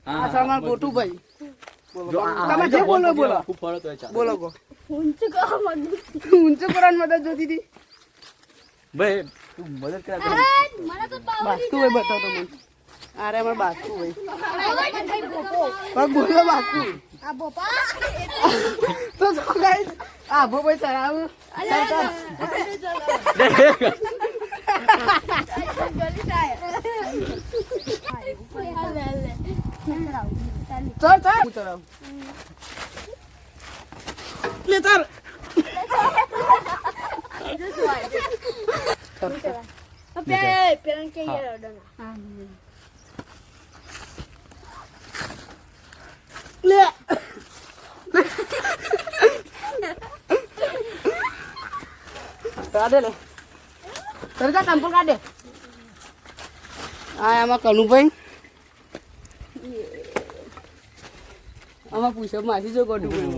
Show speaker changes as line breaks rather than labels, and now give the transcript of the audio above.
આ સામાન ગોટુ ભાઈ
જો
તમે જે બોલો બોલો
ખૂબ ફળો તો ચાલે
બોલો કો
ઊંચું કરવા મદદ
ઊંચું કરવાની મદદ જોતી હતી
ભાઈ તું મદદ કરા દે
મને તો
બાસ્તુ ભાઈ બતાવો મને અરે અમાર બાસ્તુ ભાઈ
પાવર
પગ બોલો બાસ્તુ
આ બોપા
તો જો ગાઈસ આ ભો ભાઈ ચડાવ ચાલ ચાલ
જલ્દી થાય
ચાલ ચાલ હું ચડાવ લે ચાલ
પેલા કે યાર
લે કાઢે લે સરકા ટેમ્પલ કાઢે આ આમાં કનુભાઈ આમાં પૂછો માસી જો ગોટું